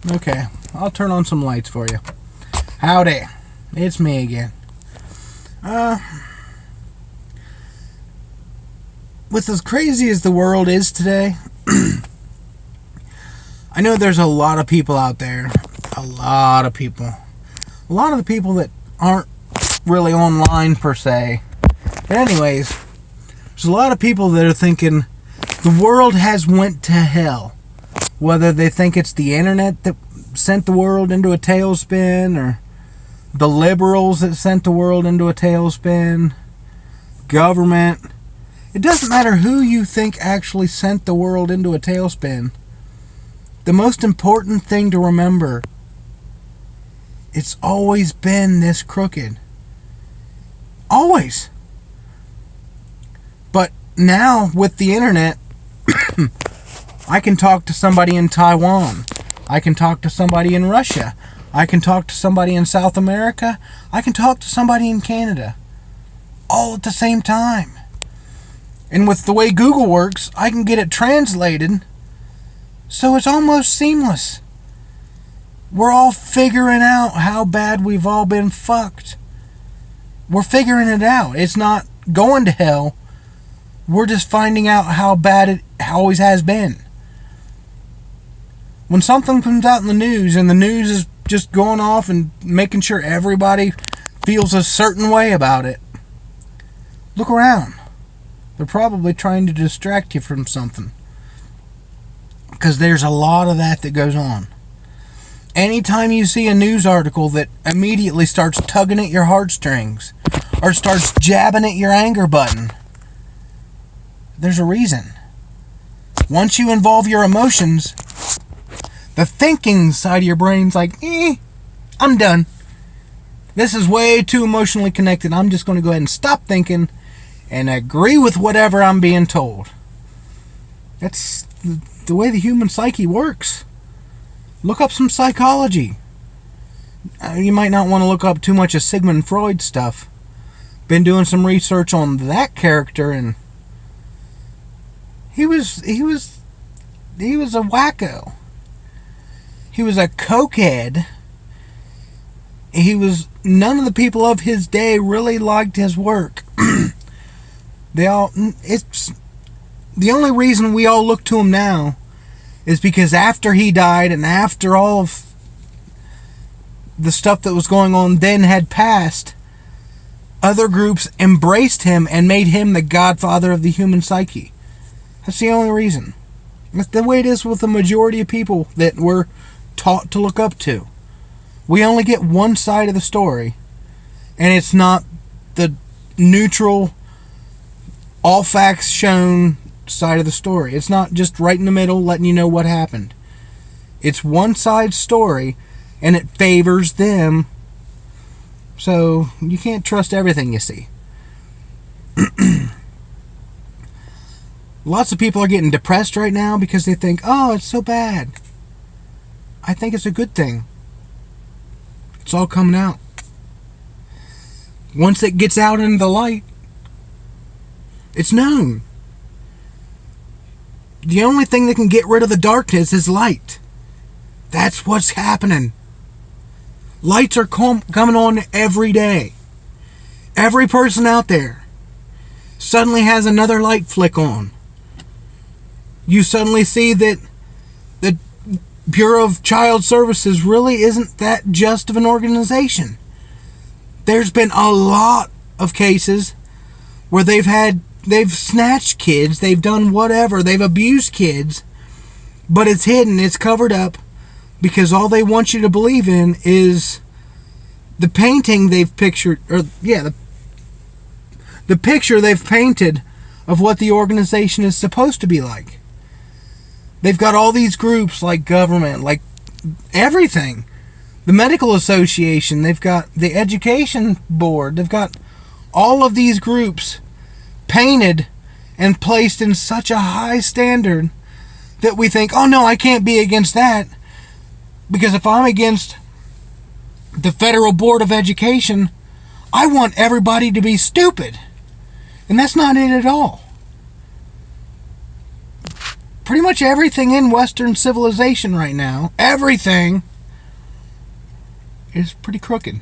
Okay, I'll turn on some lights for you. Howdy, it's me again. With as crazy as the world is today, I know there's a lot of people out there. A lot of people. A lot of the people that aren't really online per se. But anyways, there's a lot of people that are thinking the world has went to hell. Whether they think it's the internet that sent the world into a tailspin, or the liberals that sent the world into a tailspin, government. It doesn't matter who you think actually sent the world into a tailspin. The most important thing to remember, it's always been this crooked. Always. But now with the internet, I can talk to somebody in Taiwan. I can talk to somebody in Russia. I can talk to somebody in South America. I can talk to somebody in Canada. All at the same time. And with the way Google works, I can get it translated, so it's almost seamless. We're all figuring out how bad we've all been fucked. We're figuring it out. It's not going to hell. We're just finding out how bad it always has been. When something comes out in the news and the news is just going off and making sure everybody feels a certain way about it, look around. They're probably trying to distract you from something. Because there's a lot of that goes on. Anytime you see a news article that immediately starts tugging at your heartstrings or starts jabbing at your anger button, there's a reason. Once you involve your emotions, the thinking side of your brain's like, I'm done. This is way too emotionally connected. I'm just going to go ahead and stop thinking and agree with whatever I'm being told. That's the way the human psyche works. Look up some psychology. You might not want to look up too much of Sigmund Freud stuff. Been doing some research on that character, and he was a wacko. He was a cokehead. None of the people of his day really liked his work. It's the only reason we all look to him now is because after he died and after all of the stuff that was going on then had passed, other groups embraced him and made him the godfather of the human psyche. That's the only reason. That's the way it is with the majority of people that we're taught to look up to. We only get one side of the story, and it's not the neutral, all facts shown side of the story. It's not just right in the middle letting you know what happened. It's one side story, and it favors them. So you can't trust everything you see. Lots of people are getting depressed right now because they think, oh, it's so bad. I think it's a good thing. It's all coming out. Once it gets out into the light, it's known. The only thing that can get rid of the darkness is light. That's what's happening. Lights are coming on every day. Every person out there suddenly has another light flick on. You suddenly see that the Bureau of Child Services really isn't that just of an organization. There's been a lot of cases where they've snatched kids, they've done whatever, they've abused kids, but it's hidden, it's covered up, because all they want you to believe in is the painting they've pictured, the picture they've painted of what the organization is supposed to be like. They've got all these groups like government, like everything. The medical association, they've got the education board, they've got all of these groups painted and placed in such a high standard that we think, oh no, I can't be against that, because if I'm against the Federal Board of Education, I want everybody to be stupid. And that's not it at all. pretty much everything in Western civilization right now, everything is pretty crooked.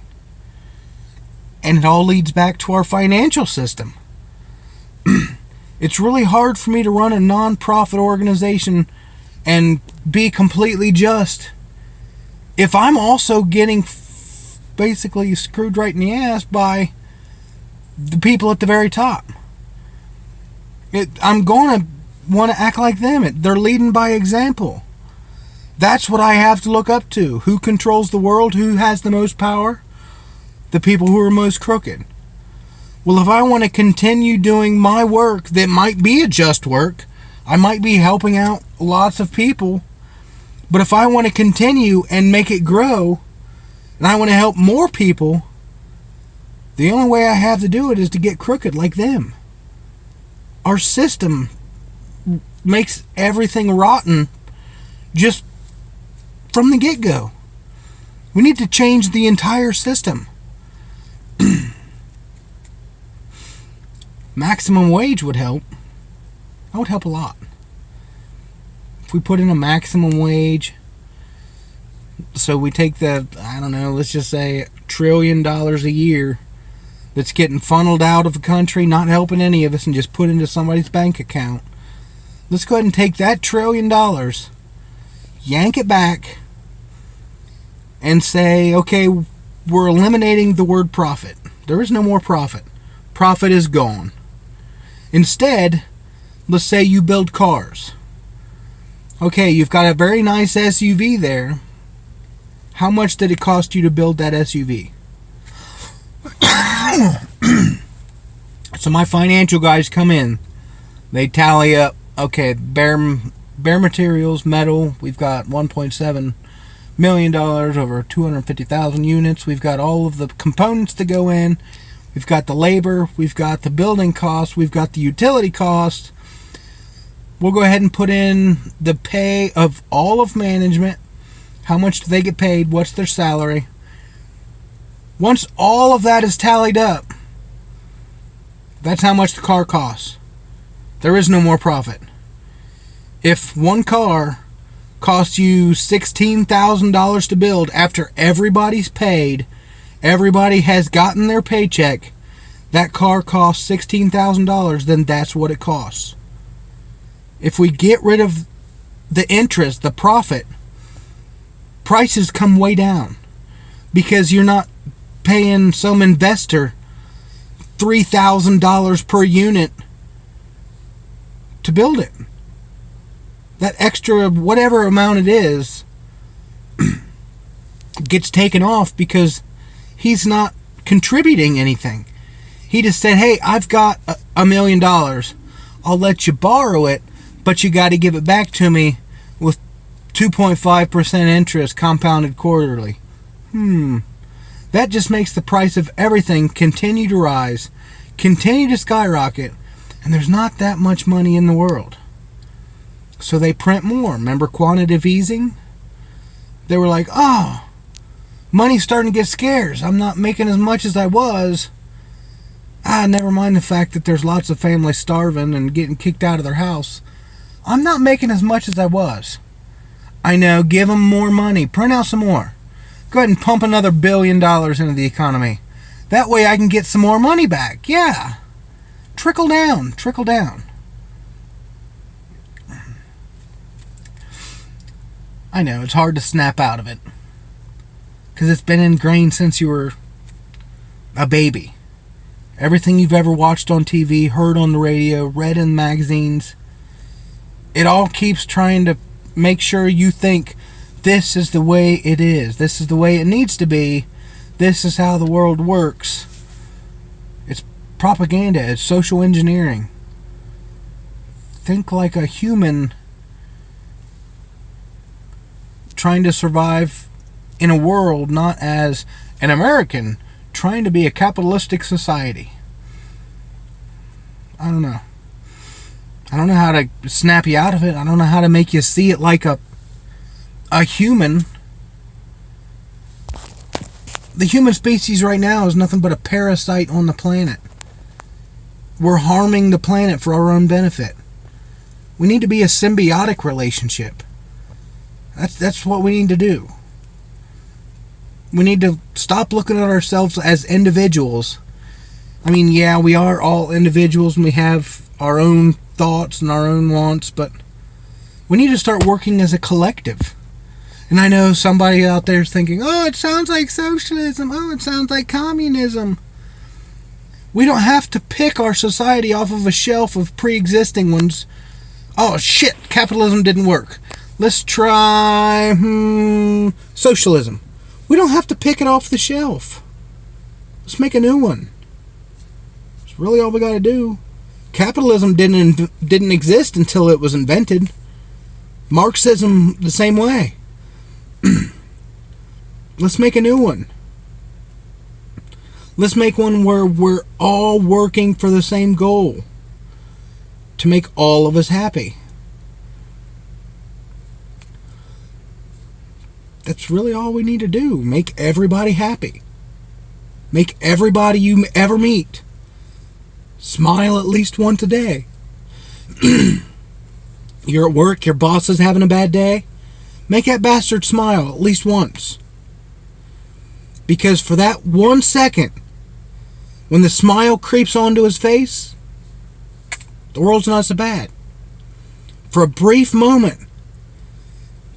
And it all leads back to our financial system. It's really hard for me to run a non-profit organization and be completely just if I'm also getting basically screwed right in the ass by the people at the very top. I'm going to want to act like them. They're leading by example. That's what I have to look up to. Who controls the world? Who has the most power? The people who are most crooked. Well, if I want to continue doing my work that might be a just work, I might be helping out lots of people, but if I want to continue and make it grow, and I want to help more people, the only way I have to do it is to get crooked like them. Our system makes everything rotten just from the get-go. We need to change the entire system. Maximum wage would help. That would help a lot. If we put in a maximum wage, so we take the, I don't know, let's just say $1 trillion a year that's getting funneled out of the country, not helping any of us, and just put into somebody's bank account. Let's go ahead and take that $1 trillion, yank it back, and say, okay, we're eliminating the word profit. There is no more profit. Profit is gone. Instead, let's say you build cars. Okay, you've got a very nice SUV there. How much did it cost you to build that SUV? So my financial guys come in. They tally up, okay, bare materials, metal, we've got $1.7 million over 250,000 units. We've got all of the components to go in. We've got the labor, we've got the building costs, we've got the utility costs. We'll go ahead and put in the pay of all of management. How much do they get paid? What's their salary? Once all of that is tallied up, that's how much the car costs. There is no more profit. If one car costs you $16,000 to build after everybody's paid, everybody has gotten their paycheck, that car costs $16,000, then that's what it costs. If we get rid of the interest, the profit, prices come way down because you're not paying some investor $3,000 per unit to build it. That extra whatever amount it is gets taken off because he's not contributing anything. He just said, hey, I've got $1 million. I'll let you borrow it, but you got to give it back to me with 2.5% interest compounded quarterly. That just makes the price of everything continue to rise, continue to skyrocket, and there's not that much money in the world. So they print more. Remember quantitative easing? They were like, oh, money's starting to get scarce. I'm not making as much as I was. Never mind the fact that there's lots of families starving and getting kicked out of their house. I'm not making as much as I was. I know, give them more money. Print out some more. Go ahead and pump another $1 billion into the economy. That way I can get some more money back. Yeah. Trickle down. Trickle down. I know, it's hard to snap out of it. Because it's been ingrained since you were a baby. Everything you've ever watched on TV, heard on the radio, read in magazines, it all keeps trying to make sure you think this is the way it is. This is the way it needs to be. This is how the world works. It's propaganda. It's social engineering. Think like a human trying to survive in a world, not as an American trying to be a capitalistic society. I don't know. I don't know how to snap you out of it. I don't know how to make you see it like a human. The human species right now is nothing but a parasite on the planet. We're harming the planet for our own benefit. We need to be a symbiotic relationship. That's what we need to do. We need to stop looking at ourselves as individuals. I mean, yeah, we are all individuals and we have our own thoughts and our own wants, but we need to start working as a collective. And I know somebody out there is thinking, oh, it sounds like socialism. Oh, it sounds like communism. We don't have to pick our society off of a shelf of pre-existing ones. Oh, shit, capitalism didn't work. Let's try socialism. We don't have to pick it off the shelf. Let's make a new one. That's really all we got to do. Capitalism didn't exist until it was invented. Marxism the same way. Let's make a new one. Let's make one where we're all working for the same goal. To make all of us happy. That's really all we need to do. Make everybody happy. Make everybody you ever meet smile at least once a day. You're at work, your boss is having a bad day. Make that bastard smile at least once. Because for that 1 second, when the smile creeps onto his face, the world's not so bad. For a brief moment,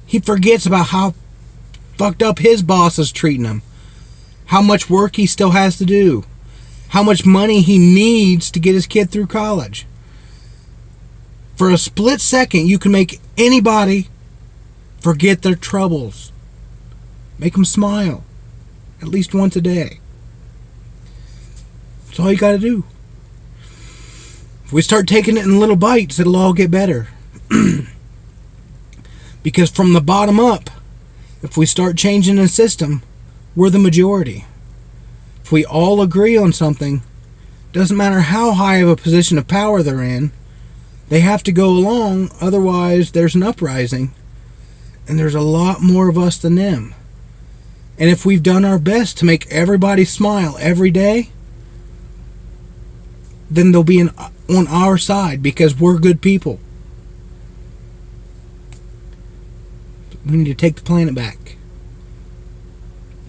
he forgets about how fucked up his boss is treating him. How much work he still has to do. How much money he needs to get his kid through college. For a split second, you can make anybody forget their troubles. Make them smile. At least once a day. That's all you gotta do. If we start taking it in little bites, it'll all get better. Because from the bottom up, if we start changing the system, we're the majority. If we all agree on something, doesn't matter how high of a position of power they're in, they have to go along, otherwise there's an uprising. And there's a lot more of us than them. And if we've done our best to make everybody smile every day, then they'll be on our side because we're good people. We need to take the planet back.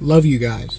Love you guys.